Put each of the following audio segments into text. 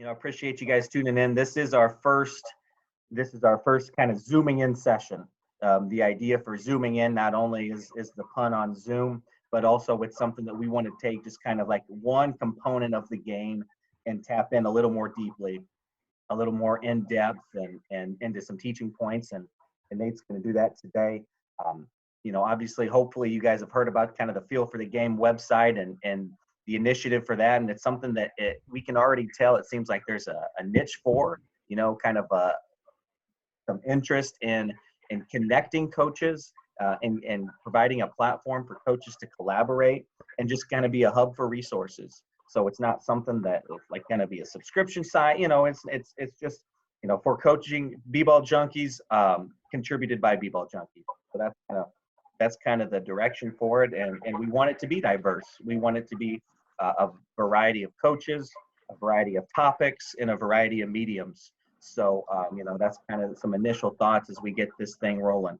Appreciate you guys tuning in. This is our first kind of zooming in session. The idea for zooming in not only is the pun on Zoom, but also it's something that we want to take just kind of like one component of the game and tap in a little more deeply, a little more in depth, and into some teaching points. And Nate's going to do that today. Obviously, hopefully, you guys have heard about kind of the Feel for the Game website and the initiative for that. And it's something that we can already tell it seems like there's a niche for, kind of some interest in connecting coaches and providing a platform for coaches to collaborate and just kind of be a hub for resources. So it's not something that is like going to be a subscription site. It's just, for coaching b-ball junkies, contributed by b-ball junkies. So that's kind of the direction for it. And we want it to be diverse. We want it to be a variety of coaches, a variety of topics, and a variety of mediums. So, that's kind of some initial thoughts as we get this thing rolling.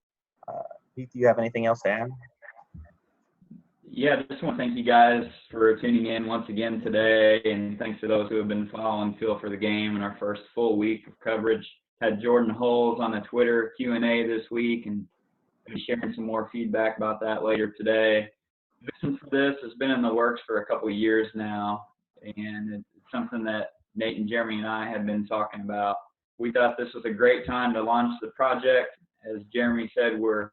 Pete, do you have anything else to add? Yeah, just want to thank you guys for tuning in once again today, and thanks to those who have been following Feel for the Game in our first full week of coverage. Had Jordan Holes on the Twitter Q&A this week, and I'll be sharing some more feedback about that later today. Vision for this has been in the works for a couple of years now, and it's something that Nate and Jeremy and I had been talking about. We thought this was a great time to launch the project. As Jeremy said, we're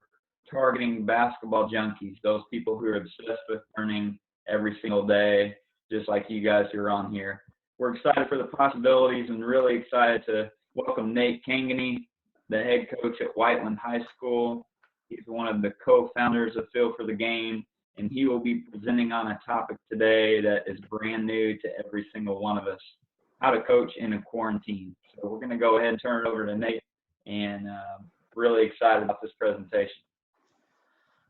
targeting basketball junkies, those people who are obsessed with learning every single day, just like you guys who are on here. We're excited for the possibilities and really excited to welcome Nate Cangany, the head coach at Whiteland High School. He's one of the co-founders of Feel for the Game, and he will be presenting on a topic today that is brand new to every single one of us: how to coach in a quarantine. So we're going to go ahead and turn it over to Nate, and really excited about this presentation.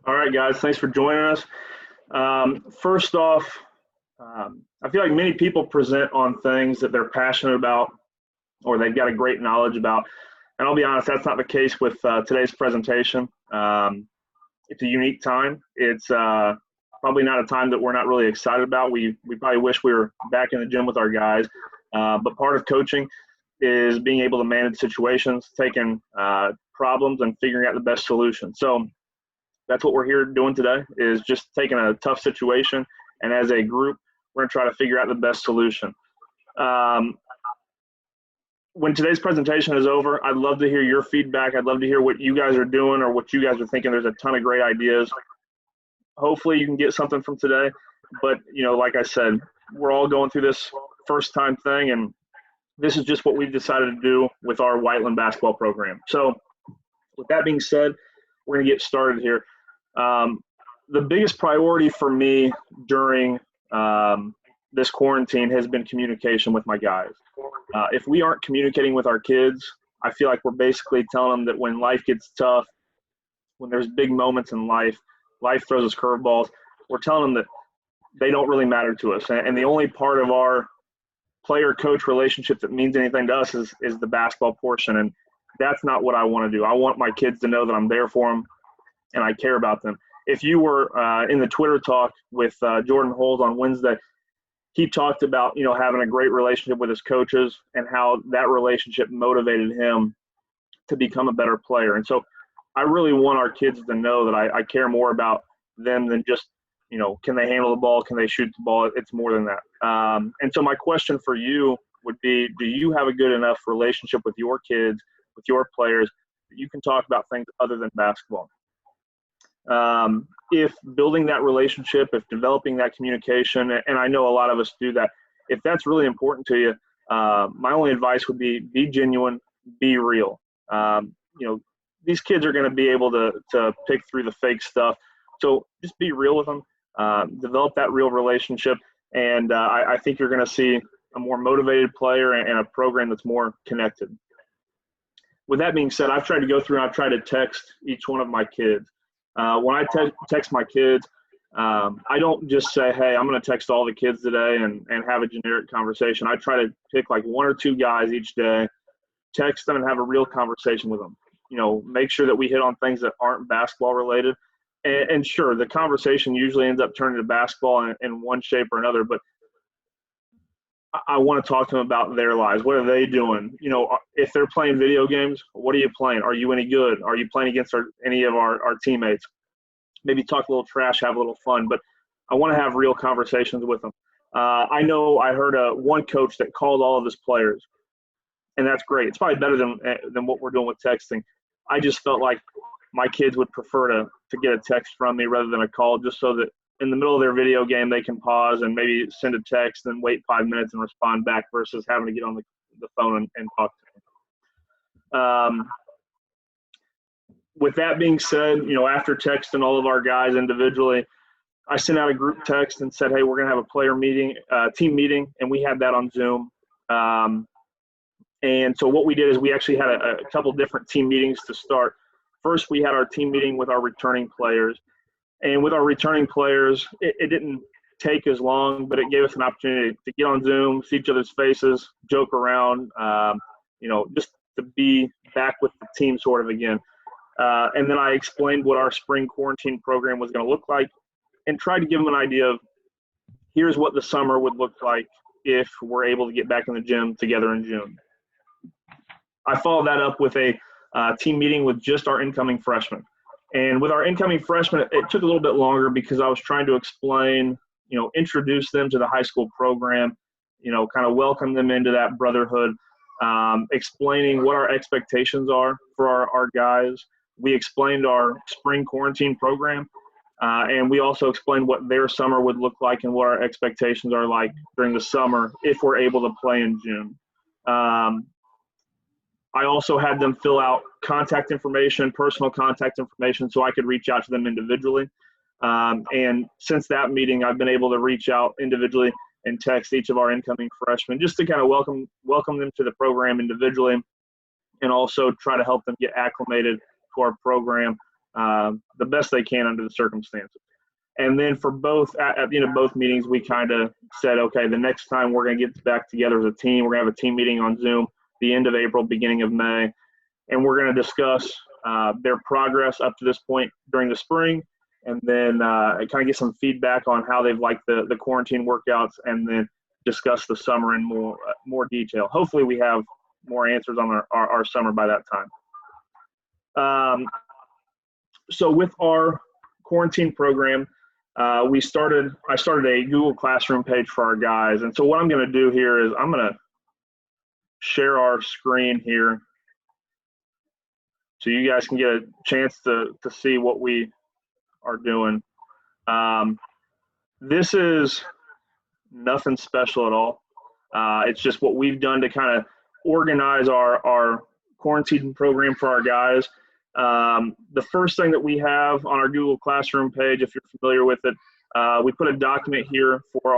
All right, guys, thanks for joining us. First off, I feel like many people present on things that they're passionate about or they've got a great knowledge about. And I'll be honest, that's not the case with today's presentation. It's a unique time. It's probably not a time that we're not really excited about. We probably wish we were back in the gym with our guys. But part of coaching is being able to manage situations, taking problems and figuring out the best solution. So that's what we're here doing today, is just taking a tough situation, and as a group, we're going to try to figure out the best solution. When today's presentation is over, I'd love to hear your feedback. I'd love to hear what you guys are doing or what you guys are thinking. There's a ton of great ideas. Hopefully you can get something from today. But, like I said, we're all going through this first time thing, and this is just what we've decided to do with our Whiteland basketball program. So with that being said, we're going to get started here. The biggest priority for me during this quarantine has been communication with my guys. If we aren't communicating with our kids, I feel like we're basically telling them that when life gets tough, when there's big moments in life, life throws us curveballs, we're telling them that they don't really matter to us. And the only part of our player-coach relationship that means anything to us is the basketball portion. And that's not what I want to do. I want my kids to know that I'm there for them and I care about them. If you were in the Twitter talk with Jordan Holes on Wednesday, he talked about, having a great relationship with his coaches and how that relationship motivated him to become a better player. And so I really want our kids to know that I care more about them than just, can they handle the ball? Can they shoot the ball? It's more than that. And so my question for you would be, do you have a good enough relationship with your kids, with your players, that you can talk about things other than basketball? If building that relationship, if developing that communication, and I know a lot of us do that, if that's really important to you, my only advice would be genuine, be real. These kids are going to be able to pick through the fake stuff. So just be real with them, develop that real relationship, and I think you're going to see a more motivated player and a program that's more connected. With that being said, I've tried to go through and I've tried to text each one of my kids. When I text my kids, I don't just say, hey, I'm going to text all the kids today and have a generic conversation. I try to pick like one or two guys each day, text them and have a real conversation with them. Make sure that we hit on things that aren't basketball related. And sure, the conversation usually ends up turning to basketball in one shape or another, but I want to talk to them about their lives. What are they doing? You know, if they're playing video games, what are you playing? Are you any good? Are you playing against any of our teammates? Maybe talk a little trash, have a little fun, but I want to have real conversations with them. I know I heard one coach that called all of his players, and that's great. It's probably better than what we're doing with texting. I just felt like my kids would prefer to get a text from me rather than a call, just so that in the middle of their video game they can pause and maybe send a text and wait 5 minutes and respond back versus having to get on the phone and talk to them. With that being said, you know, after texting all of our guys individually, I sent out a group text and said, hey, we're going to have a player meeting, team meeting, and we had that on Zoom. And so what we did is we actually had a couple different team meetings to start. First, we had our team meeting with our returning players. And with our returning players, it didn't take as long, but it gave us an opportunity to get on Zoom, see each other's faces, joke around, you know, just to be back with the team sort of again. And then I explained what our spring quarantine program was going to look like and tried to give them an idea of here's what the summer would look like if we're able to get back in the gym together in June. I followed that up with a team meeting with just our incoming freshmen. And with our incoming freshmen, it took a little bit longer because I was trying to explain, you know, introduce them to the high school program, you know, kind of welcome them into that brotherhood, explaining what our expectations are for our guys. We explained our spring quarantine program, and we also explained what their summer would look like and what our expectations are like during the summer if we're able to play in June. I also had them fill out contact information, personal contact information, so I could reach out to them individually. And since that meeting, I've been able to reach out individually and text each of our incoming freshmen just to kind of welcome them to the program individually, and also try to help them get acclimated to our program the best they can under the circumstances. And then for both, at the end of both meetings, we kind of said, okay, the next time we're going to get back together as a team, we're going to have a team meeting on Zoom the end of April, beginning of May, and we're going to discuss their progress up to this point during the spring, and then kind of get some feedback on how they've liked the quarantine workouts, and then discuss the summer in more detail. Hopefully we have more answers on our summer by that time. So with our quarantine program, I started a Google Classroom page for our guys. And so what I'm going to do here is I'm going to share our screen here so you guys can get a chance to see what we are doing. This is nothing special at all. It's just what we've done to kind of organize our quarantine program for our guys. The first thing that we have on our Google Classroom page, if you're familiar with it, we put a document here for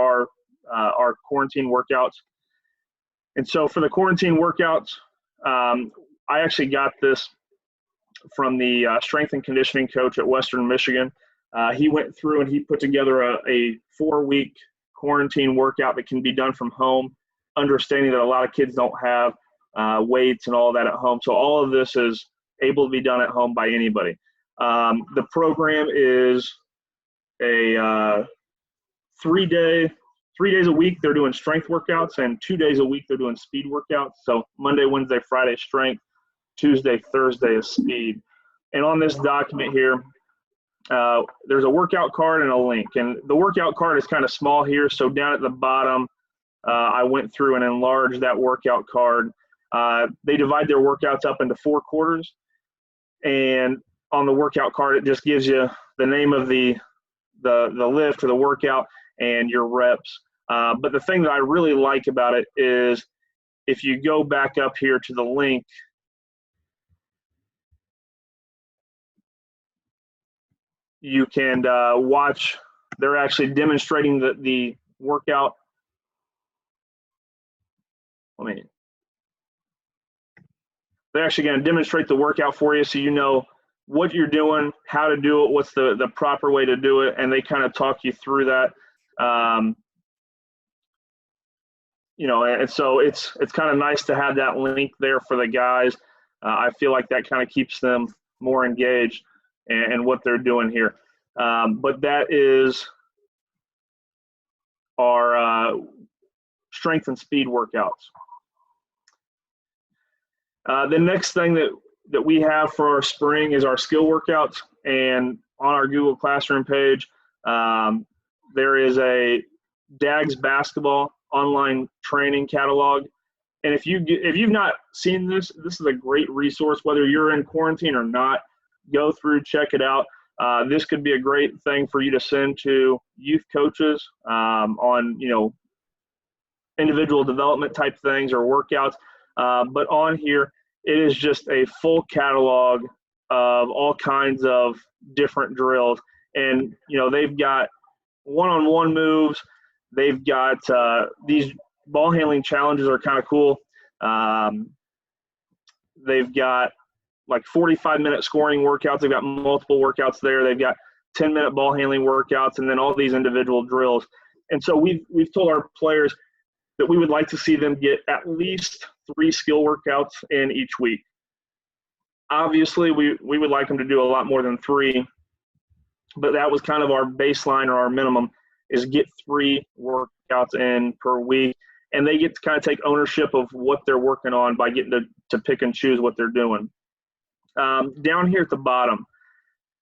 our quarantine workouts. And so for the quarantine workouts, I actually got this from the strength and conditioning coach at Western Michigan. He went through and he put together a 4-week quarantine workout that can be done from home, understanding that a lot of kids don't have weights and all that at home. So all of this is able to be done at home by anybody. The program is a 3 days a week they're doing strength workouts, and 2 days a week they're doing speed workouts. So Monday, Wednesday, Friday strength, Tuesday, Thursday is speed. And on this document here, there's a workout card and a link. And the workout card is kind of small here, so down at the bottom, I went through and enlarged that workout card. They divide their workouts up into 4 quarters. And on the workout card, it just gives you the name of the lift or the workout and your reps. But the thing that I really like about it is if you go back up here to the link, you can watch. They're actually demonstrating the workout. They're actually going to demonstrate the workout for you so you know what you're doing, how to do it, what's the proper way to do it, and they kind of talk you through that. You know, and so it's kind of nice to have that link there for the guys. I feel like that kind of keeps them more engaged in what they're doing here. But that is our strength and speed workouts. The next thing that we have for our spring is our skill workouts. And on our Google Classroom page, there is a DAGS basketball online training catalog. And if you've not seen this, this is a great resource. Whether you're in quarantine or not, go through, check it out. This could be a great thing for you to send to youth coaches on, individual development type things or workouts. But on here, it is just a full catalog of all kinds of different drills. And, they've got one-on-one moves. They've got these ball handling challenges are kind of cool. They've got like 45-minute scoring workouts. They've got multiple workouts there. They've got 10-minute ball handling workouts, and then all these individual drills. And so we've told our players that we would like to see them get at least 3 skill workouts in each week. Obviously, we would like them to do a lot more than 3, but that was kind of our baseline or our minimum, is get 3 workouts in per week. And they get to kind of take ownership of what they're working on by getting to pick and choose what they're doing. Down here at the bottom,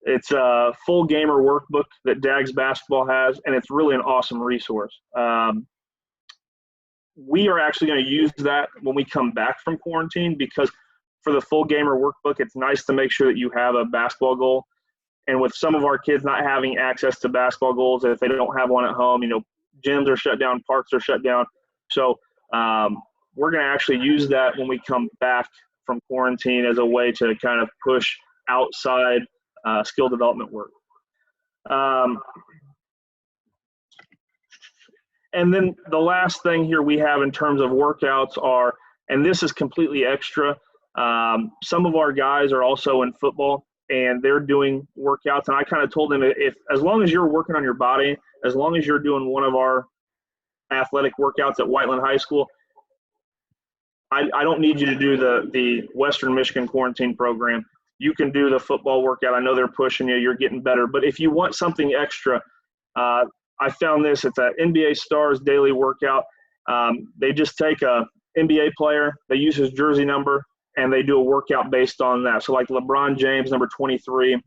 it's a full gamer workbook that DAGS basketball has, and it's really an awesome resource. We are actually going to use that when we come back from quarantine, because for the full gamer workbook, it's nice to make sure that you have a basketball goal. And with some of our kids not having access to basketball goals, if they don't have one at home, gyms are shut down, parks are shut down. So we're going to actually use that when we come back from quarantine as a way to kind of push outside skill development work. And then the last thing here we have in terms of workouts are, and this is completely extra, some of our guys are also in football and they're doing workouts. And I kind of told them, as long as you're working on your body, as long as you're doing one of our athletic workouts at Whiteland High School, I don't need you to do the Western Michigan quarantine program. You can do the football workout. I know they're pushing you. You're getting better. But if you want something extra, I found this. It's an NBA Stars daily workout. They just take a NBA player, they use his jersey number, and they do a workout based on that. So like LeBron James, number 23,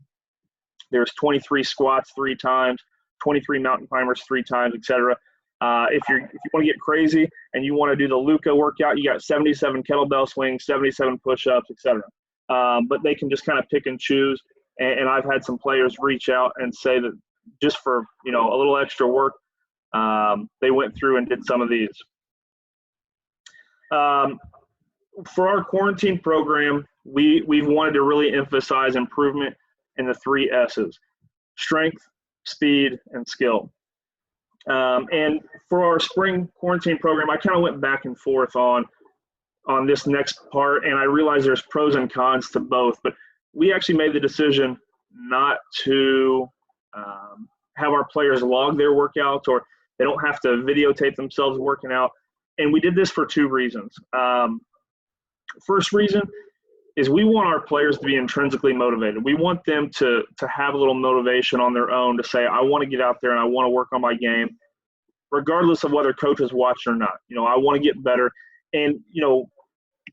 there's 23 squats 3 times, 23 mountain climbers 3 times, etc. If you want to get crazy and you want to do the Luka workout, you got 77 kettlebell swings, 77 push-ups, etc. But they can just kind of pick and choose. And I've had some players reach out and say that just for a little extra work, they went through and did some of these. For our quarantine program, we've wanted to really emphasize improvement in the 3 S's: strength, speed, and skill. And for our spring quarantine program, I kind of went back and forth on this next part, and I realized there's pros and cons to both, but we actually made the decision not to have our players log their workouts, or they don't have to videotape themselves working out. And we did this for 2 reasons. First reason is we want our players to be intrinsically motivated. We want them to have a little motivation on their own to say, I want to get out there and I want to work on my game, regardless of whether coaches watch or not. I want to get better. And,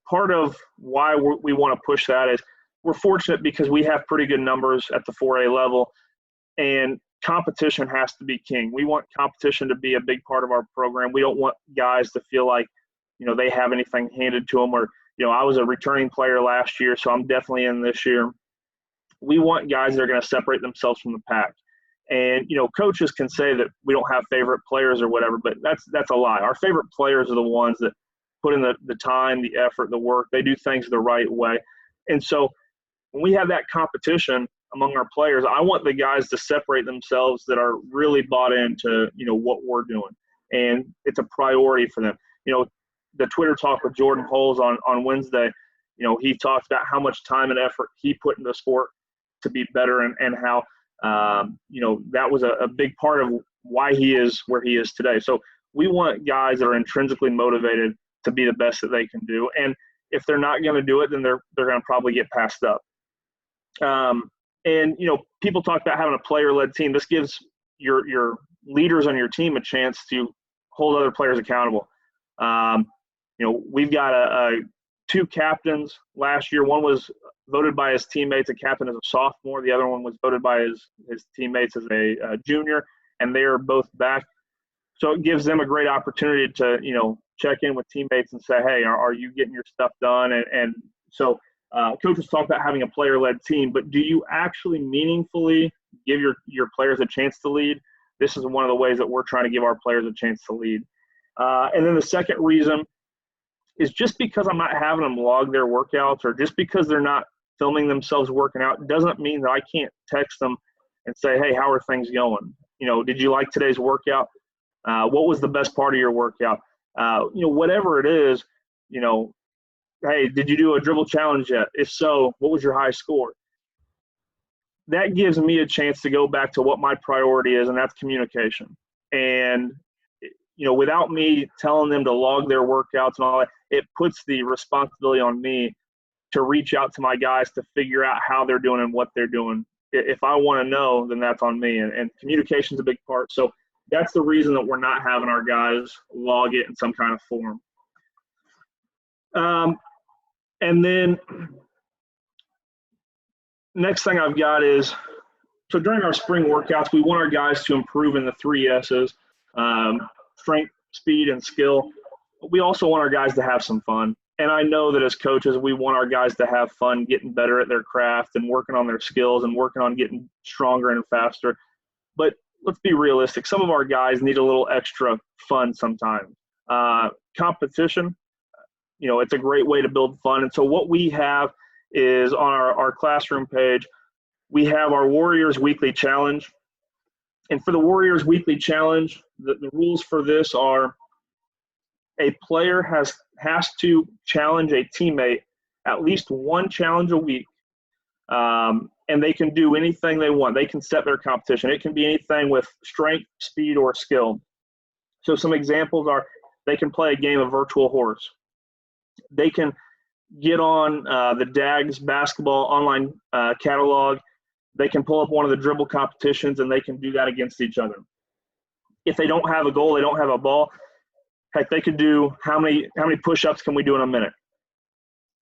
part of why we want to push that is we're fortunate because we have pretty good numbers at the 4A level, and competition has to be king. We want competition to be a big part of our program. We don't want guys to feel like, they have anything handed to them, or, I was a returning player last year, so I'm definitely in this year. We want guys that are going to separate themselves from the pack. And, coaches can say that we don't have favorite players or whatever, but that's a lie. Our favorite players are the ones that put in the time, the effort, the work. They do things the right way. And so when we have that competition among our players, I want the guys to separate themselves that are really bought into, what we're doing. And it's a priority for them. The Twitter talk with Jordan Holes on Wednesday, he talked about how much time and effort he put into the sport to be better, and how, that was a big part of why he is where he is today. So we want guys that are intrinsically motivated to be the best that they can do. And if they're not going to do it, then they're going to probably get passed up. And, people talk about having a player-led team. This gives your leaders on your team a chance to hold other players accountable. We've got two captains last year. One was voted by his teammates a captain as a sophomore. The other one was voted by his teammates as a junior, and they are both back. So it gives them a great opportunity to, check in with teammates and say, hey, are you getting your stuff done? And so coaches talk about having a player-led team, but do you actually meaningfully give your players a chance to lead? This is one of the ways that we're trying to give our players a chance to lead. And then the second reason is just because I'm not having them log their workouts or just because they're not filming themselves working out doesn't mean that I can't text them and say, hey, how are things going? Did you like today's workout? What was the best part of your workout? Whatever it is, hey, did you do a dribble challenge yet? If so, what was your high score? That gives me a chance to go back to what my priority is, and that's communication. And, without me telling them to log their workouts and all that, it puts the responsibility on me to reach out to my guys to figure out how they're doing and what they're doing. If I want to know, then that's on me. And communication is a big part. So that's the reason that we're not having our guys log it in some kind of form. And then next thing I've got is, so during our spring workouts, we want our guys to improve in the 3 S's, strength, speed, and skill. We also want our guys to have some fun. And I know that as coaches, we want our guys to have fun getting better at their craft and working on their skills and working on getting stronger and faster. But let's be realistic. Some of our guys need a little extra fun sometimes. Competition, it's a great way to build fun. And so what we have is on our classroom page, we have our Warriors Weekly Challenge. And for the Warriors Weekly Challenge, the rules for this are a player has to challenge a teammate at least one challenge a week. And they can do anything they want. They can set their competition. It can be anything with strength, speed, or skill. So some examples are they can play a game of virtual horse. They can get on the DAG's basketball online catalog. They can pull up one of the dribble competitions, and they can do that against each other. If they don't have a goal, they don't have a ball, heck, they could do how many push-ups can we do in a minute?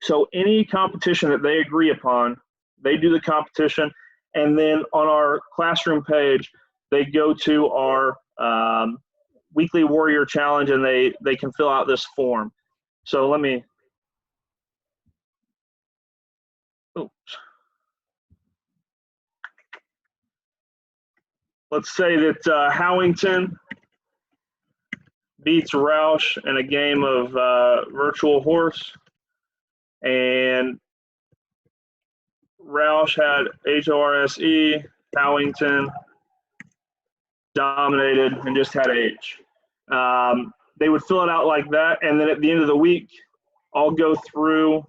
So any competition that they agree upon, they do the competition, and then on our classroom page, they go to our Weekly Warrior Challenge, and they can fill out this form. So let's say that Howington beats Roush in a game of virtual horse, and Roush had HORSE, Howington dominated and just had H. They would fill it out like that, and then at the end of the week, I'll go through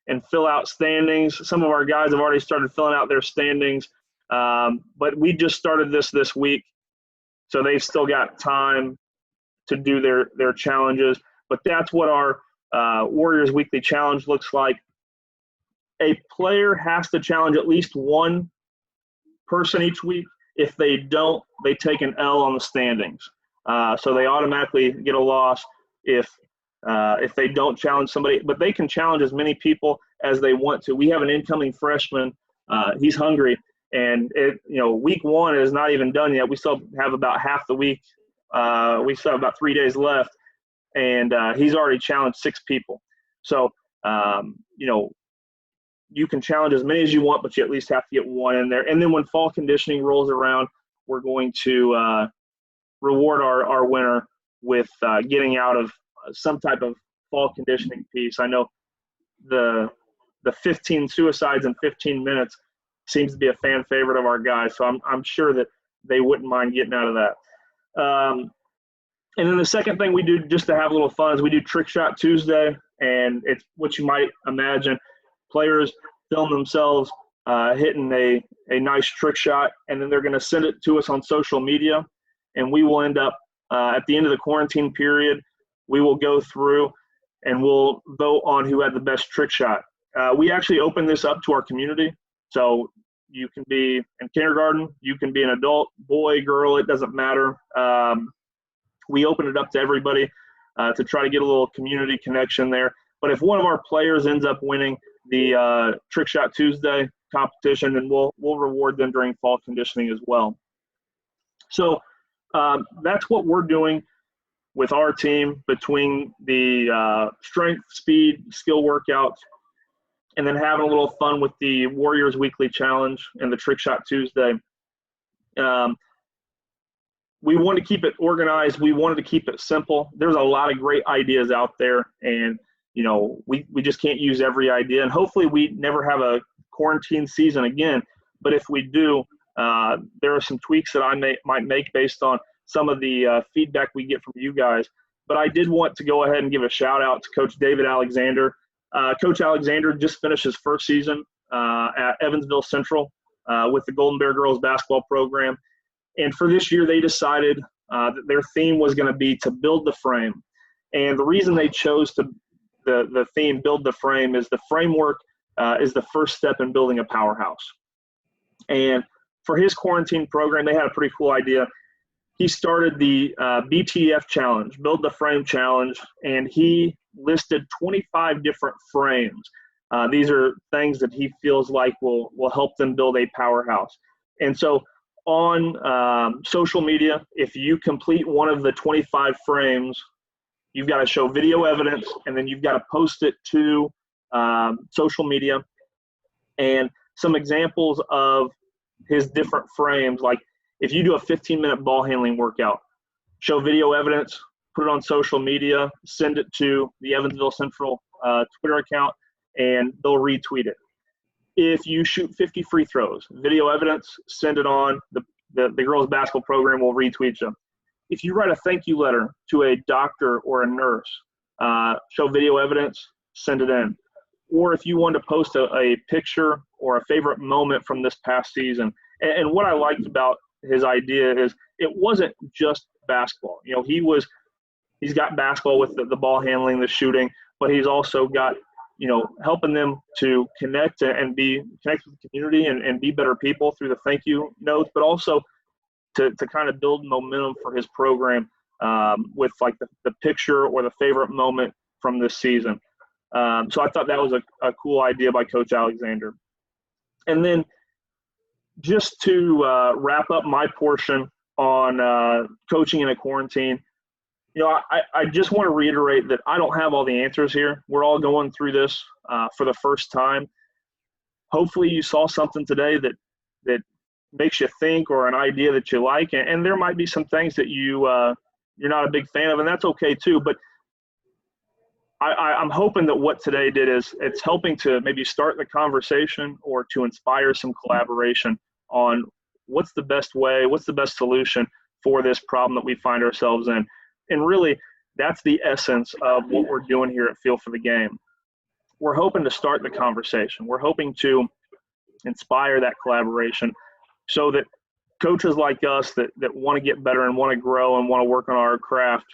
and fill out standings. Some of our guys have already started filling out their standings, but we just started this week, so they've still got time to do their challenges. But that's what our Warriors Weekly Challenge looks like. A player has to challenge at least one person each week. If they don't, they take an L on the standings. So they automatically get a loss if they don't challenge somebody. But they can challenge as many people as they want to. We have an incoming freshman. He's hungry. And, week 1 is not even done yet. We still have about half the week. We still have about 3 days left. And he's already challenged 6 people. So, you can challenge as many as you want, but you at least have to get one in there. And then when fall conditioning rolls around, we're going to reward our winner with getting out of some type of fall conditioning piece. I know the 15 suicides in 15 minutes seems to be a fan favorite of our guys, so I'm sure that they wouldn't mind getting out of that. And then the second thing we do just to have a little fun is we do Trick Shot Tuesday, and it's what you might imagine. Players film themselves hitting a nice trick shot, and then they're going to send it to us on social media, and we will end up at the end of the quarantine period, we will go through and we'll vote on who had the best trick shot. We actually open this up to our community, so you can be in kindergarten, you can be an adult, boy, girl, it doesn't matter. We open it up to everybody. to try to get a little community connection there. But if one of our players ends up winning the Trick Shot Tuesday competition, then we'll reward them during fall conditioning as well. So that's what we're doing with our team between the strength, speed, skill workouts, and then having a little fun with the Warriors Weekly Challenge and the Trick Shot Tuesday. We wanted to keep it organized. We wanted to keep it simple. There's a lot of great ideas out there, and we just can't use every idea. And hopefully we never have a quarantine season again. But if we do, there are some tweaks that I might make based on some of the feedback we get from you guys. But I did want to go ahead and give a shout out to Coach David Alexander. Coach Alexander just finished his first season at Evansville Central with the Golden Bear Girls basketball program. And for this year, they decided that their theme was going to be to build the frame. And the reason they chose the theme build the frame is the framework is the first step in building a powerhouse. And for his quarantine program, they had a pretty cool idea. He started the BTF challenge, Build the Frame challenge, and he listed 25 different frames. These are things that he feels like will help them build a powerhouse. And so on social media, if you complete one of the 25 frames, you've got to show video evidence, and then you've got to post it to social media. And some examples of his different frames, like if you do a 15-minute ball handling workout, show video evidence, put it on social media, send it to the Evansville Central Twitter account, and they'll retweet it. If you shoot 50 free throws, video evidence, send it on. The girls' basketball program will retweet you. If you write a thank you letter to a doctor or a nurse, show video evidence, send it in. Or if you want to post a picture or a favorite moment from this past season. And what I liked about his idea is it wasn't just basketball. He's got basketball with the ball handling, the shooting, but he's also got, helping them to connect and connect with the community and be better people through the thank you notes, but also to kind of build momentum for his program with like the picture or the favorite moment from this season. So I thought that was a cool idea by Coach Alexander. And then just to wrap up my portion on coaching in a quarantine, I just want to reiterate that I don't have all the answers here. We're all going through this for the first time. Hopefully you saw something today that makes you think, or an idea that you like, and there might be some things that you're not a big fan of, and that's okay too. But I'm hoping that what today did is it's helping to maybe start the conversation or to inspire some collaboration on what's the best way, what's the best solution for this problem that we find ourselves in. And really, that's the essence of what we're doing here at Feel for the Game. We're hoping to start the conversation. We're hoping to inspire that collaboration so that coaches like us that want to get better and want to grow and want to work on our craft,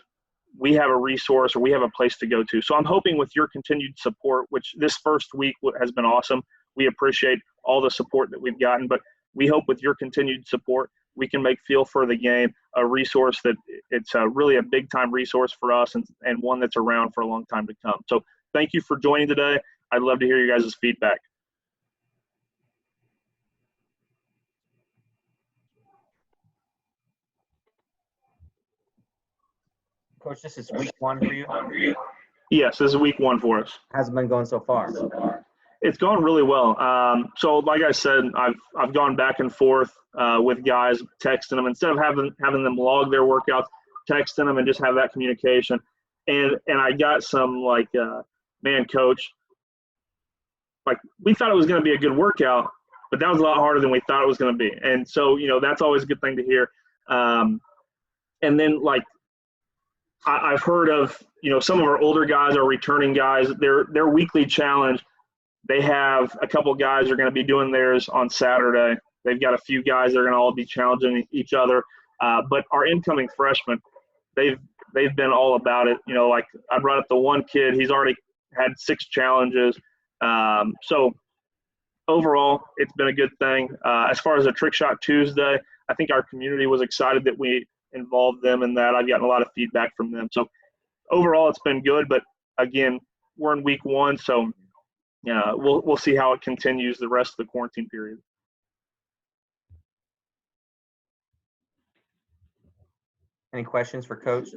we have a resource or we have a place to go to. So I'm hoping with your continued support, which this first week has been awesome. We appreciate all the support that we've gotten, but we hope with your continued support, we can make Feel for the Game a resource that it's really a big time resource for us and one that's around for a long time to come. So thank you for joining today. I'd love to hear your guys' feedback. Coach, this is week one for you. Yes, this is week one for us. How's it been going so far? It's gone really well. So like I said, I've gone back and forth with guys, texting them instead of having them log their workouts, texting them and just have that communication. And I got some like, man, coach, like we thought it was going to be a good workout, but that was a lot harder than we thought it was going to be. And so, that's always a good thing to hear. And then like, I've heard of, some of our older guys, our returning guys, their weekly challenge. They have a couple guys are going to be doing theirs on Saturday. They've got a few guys that are going to all be challenging each other. But our incoming freshmen, they've been all about it. Like I brought up the one kid, he's already had 6 challenges. So overall, it's been a good thing. As far as the Trick Shot Tuesday, I think our community was excited that we involved them in that. I've gotten a lot of feedback from them. So overall it's been good, but again, we're in week 1, so we'll see how it continues the rest of the quarantine period. Any questions for Coach?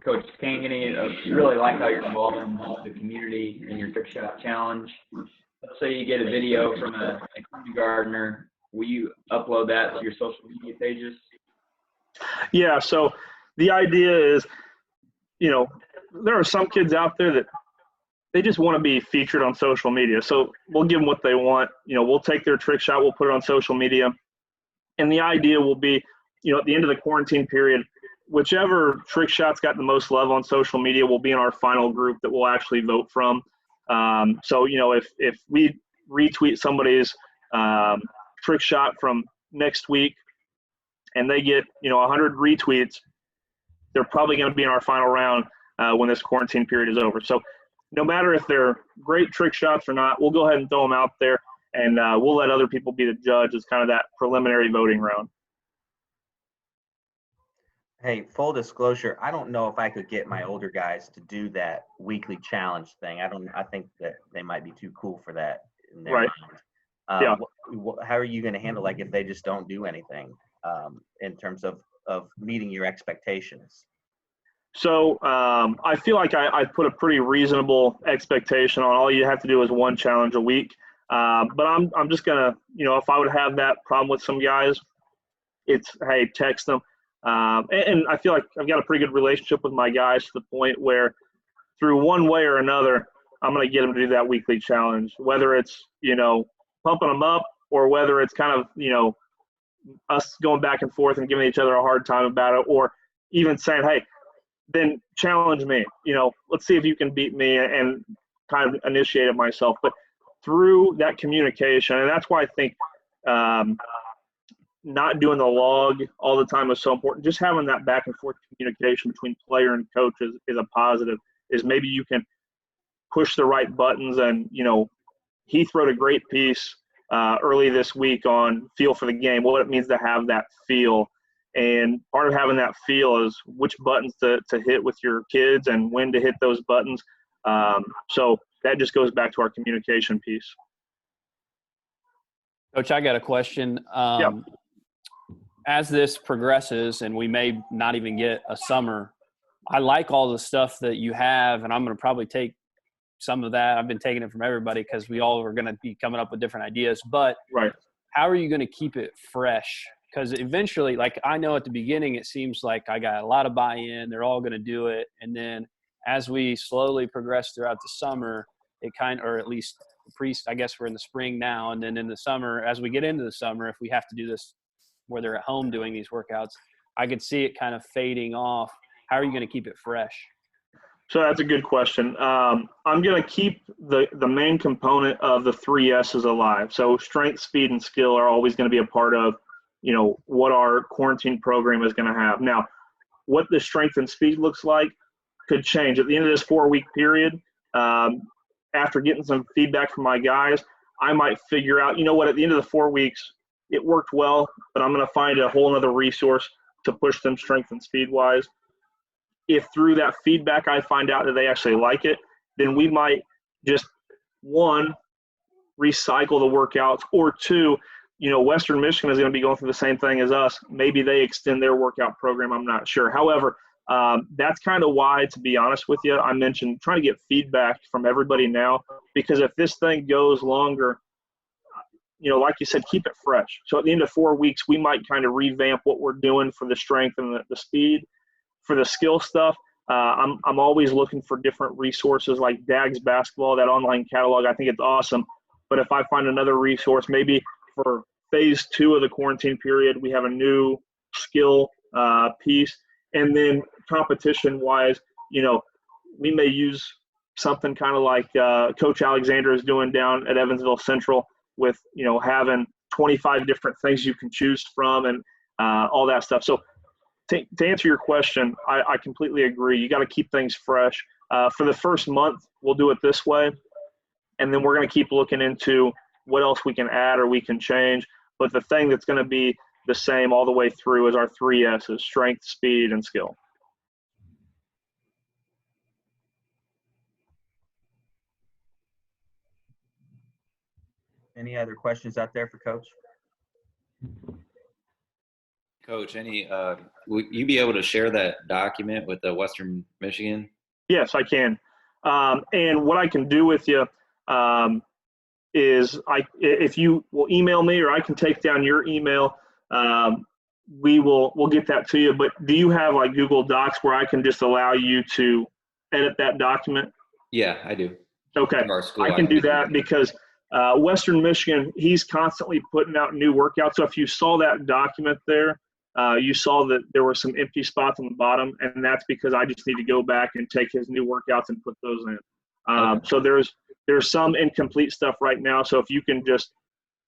Coach Cangany, I really like how you're involved in the community and your trick shot challenge. Let's say you get a video from a kindergartner. Will you upload that to your social media pages? Yeah, so the idea is, there are some kids out there that they just want to be featured on social media. So we'll give them what they want. We'll take their trick shot, we'll put it on social media. And the idea will be, at the end of the quarantine period, whichever trick shot's got the most love on social media will be in our final group that we'll actually vote from. So, if we retweet somebody's trick shot from next week and they get, 100 retweets, they're probably going to be in our final round when this quarantine period is over. So no matter if they're great trick shots or not, we'll go ahead and throw them out there, and we'll let other people be the judge as kind of that preliminary voting round. Hey, full disclosure, I don't know if I could get my older guys to do that weekly challenge thing. I think that they might be too cool for that in their Right. mind. Yeah. How are you going to handle, like, if they just don't do anything in terms of meeting your expectations? So I feel like I put a pretty reasonable expectation on. All you have to do is one challenge a week. But I'm just going to, if I would have that problem with some guys, it's, hey, text them. And I feel like I've got a pretty good relationship with my guys to the point where through one way or another, I'm going to get them to do that weekly challenge, whether it's, pumping them up or whether it's kind of, us going back and forth and giving each other a hard time about it, or even saying, hey, then challenge me, let's see if you can beat me, and kind of initiate it myself. But through that communication, and that's why I think not doing the log all the time is so important. Just having that back and forth communication between player and coach is a positive. Is maybe you can push the right buttons. And, Heath wrote a great piece early this week on feel for the game, what it means to have that feel. And part of having that feel is which buttons to hit with your kids and when to hit those buttons. So that just goes back to our communication piece. Coach, I got a question. Yeah. As this progresses and we may not even get a summer, I like all the stuff that you have, and I'm going to probably take some of that. I've been taking it from everybody because we all are going to be coming up with different ideas. But Right. How are you going to keep it fresh? Because eventually, like I know at the beginning, it seems like I got a lot of buy-in. They're all going to do it. And then as we slowly progress throughout the summer, it or at least I guess we're in the spring now. And then in the summer, as we get into the summer, if we have to do this where they're at home doing these workouts, I could see it kind of fading off. How are you going to keep it fresh? So that's a good question. I'm going to keep the main component of the 3 S's alive. So strength, speed, and skill are always going to be a part of, what our quarantine program is going to have. Now, what the strength and speed looks like could change. At the end of this 4-week period, after getting some feedback from my guys, I might figure out, at the end of the 4 weeks, it worked well, but I'm going to find a whole other resource to push them strength and speed wise. If through that feedback I find out that they actually like it, then we might just, 1, recycle the workouts, or 2, Western Michigan is going to be going through the same thing as us. Maybe they extend their workout program. I'm not sure. However, that's kind of why, to be honest with you, I mentioned trying to get feedback from everybody now, because if this thing goes longer, like you said, keep it fresh. So at the end of 4 weeks, we might kind of revamp what we're doing for the strength and the speed. For the skill stuff, I'm always looking for different resources like Dags Basketball, that online catalog. I think it's awesome. But if I find another resource, maybe for phase 2 of the quarantine period, we have a new skill piece. And then competition-wise, we may use something kind of like Coach Alexander is doing down at Evansville Central with, having 25 different things you can choose from and all that stuff. So to answer your question, I completely agree. You got to keep things fresh. For the first month, we'll do it this way. And then we're going to keep looking into what else we can add or we can change. But the thing that's going to be the same all the way through is our 3 S's: strength, speed, and skill. Any other questions out there for Coach? Coach, will you be able to share that document with the Western Michigan? Yes, I can. And what I can do with you is if you will email me, or I can take down your email, we'll get that to you. But do you have like Google Docs where I can just allow you to edit that document? Yeah, I do. Okay, Our school, I can do that because Western Michigan, he's constantly putting out new workouts. So if you saw that document there, you saw that there were some empty spots on the bottom, and that's because I just need to go back and take his new workouts and put those in. Okay. So there's some incomplete stuff right now. So if you can just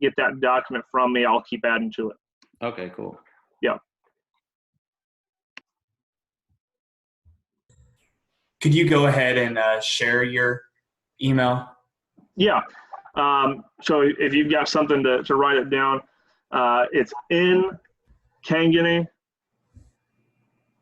get that document from me, I'll keep adding to it. Okay, cool. Yeah. Could you go ahead and share your email? Yeah. So if you've got something to write it down, it's in Cangany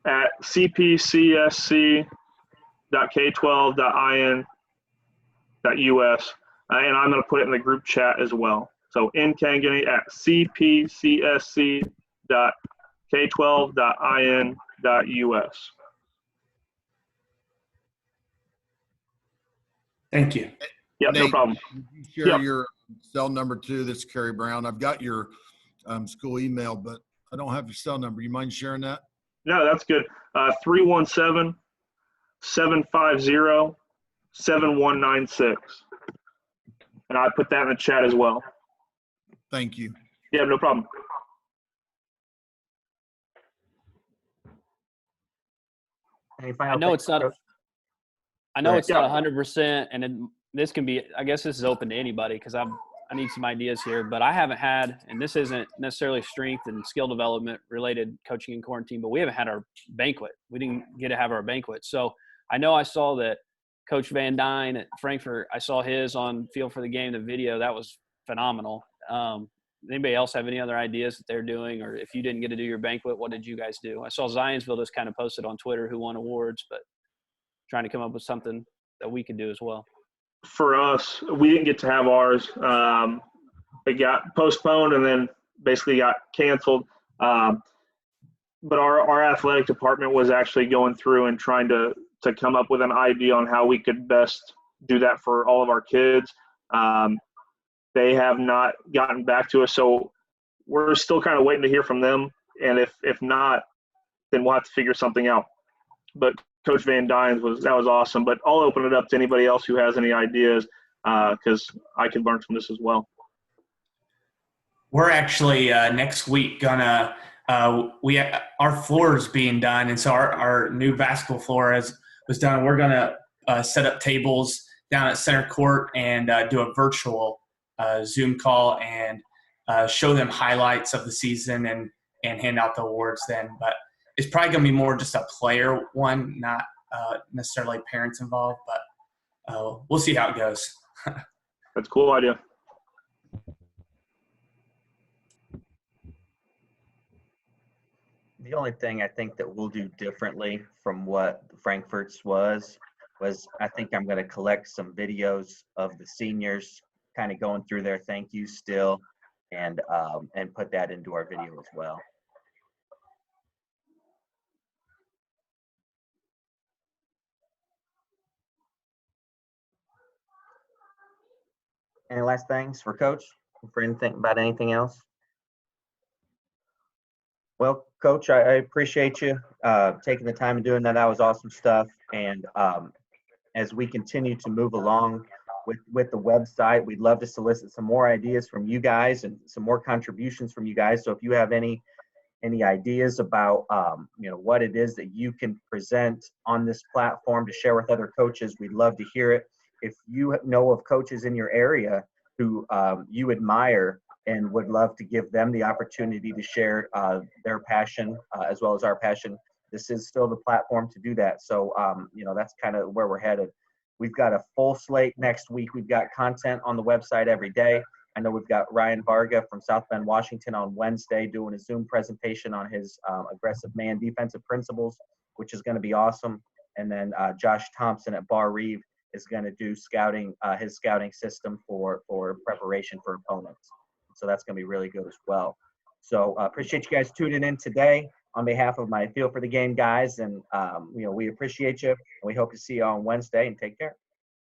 at cpcsc.k12.in.us, and I'm going to put it in the group chat as well. So in Cangany at cpcsc.k12.in.us. Thank you. Yep, Nate, no problem. you share Yep. your cell number too. This is Kerry Brown. I've got your school email, but I don't have your cell number. You mind sharing that? No, that's good. 317-750-7196. And I put that in the chat as well. Thank you. Yeah, no problem. Any final I know thoughts, it's not. Coach? I know Go it's not 100%, and this can be. I guess this is open to anybody because I need some ideas here. But I haven't had, and this isn't necessarily strength and skill development related coaching in quarantine, but we haven't had our banquet. We didn't get to have our banquet. So I know I saw that Coach Van Dyne at Frankfurt. I saw his on Field for the Game, the video. That was phenomenal. Anybody else have any other ideas that they're doing, or if you didn't get to do your banquet, what did you guys do? I saw Zionsville just kind of posted on Twitter who won awards, but trying to come up with something that we could do as well. For us, we didn't get to have ours. It got postponed and then basically got canceled. But our athletic department was actually going through and trying to come up with an idea on how we could best do that for all of our kids. They have not gotten back to us, so we're still kind of waiting to hear from them. And if not, then we'll have to figure something out. But Coach Van Dyne's was awesome. But I'll open it up to anybody else who has any ideas because I can learn from this as well. We're actually next week gonna our floor is being done, and so our new basketball floor was done. We're gonna set up tables down at center court and do a virtual Zoom call and show them highlights of the season and hand out the awards then. But it's probably gonna be more just a player one, not necessarily parents involved. But we'll see how it goes. That's a cool idea. The only thing I think that we'll do differently from what Frankfurt's was I think I'm going to collect some videos of the seniors kind of going through their thank yous still and put that into our video as well. Any last things for Coach? For anything else? Well, Coach, I appreciate you taking the time and doing that. That was awesome stuff. And as we continue to move along with the website, we'd love to solicit some more ideas from you guys and some more contributions from you guys. So if you have any ideas about what it is that you can present on this platform to share with other coaches, we'd love to hear it. If you know of coaches in your area who you admire and would love to give them the opportunity to share their passion as well as our passion, this is still the platform to do that. So, that's kind of where we're headed. We've got a full slate next week. We've got content on the website every day. I know we've got Ryan Varga from South Bend, Washington on Wednesday doing a Zoom presentation on his aggressive man defensive principles, which is going to be awesome. And then Josh Thompson at Bar Reeve is going to do scouting, his scouting system for preparation for opponents. So that's going to be really good as well. So appreciate you guys tuning in today on behalf of my Feel for the Game guys. And, we appreciate you. And we hope to see you on Wednesday, and take care.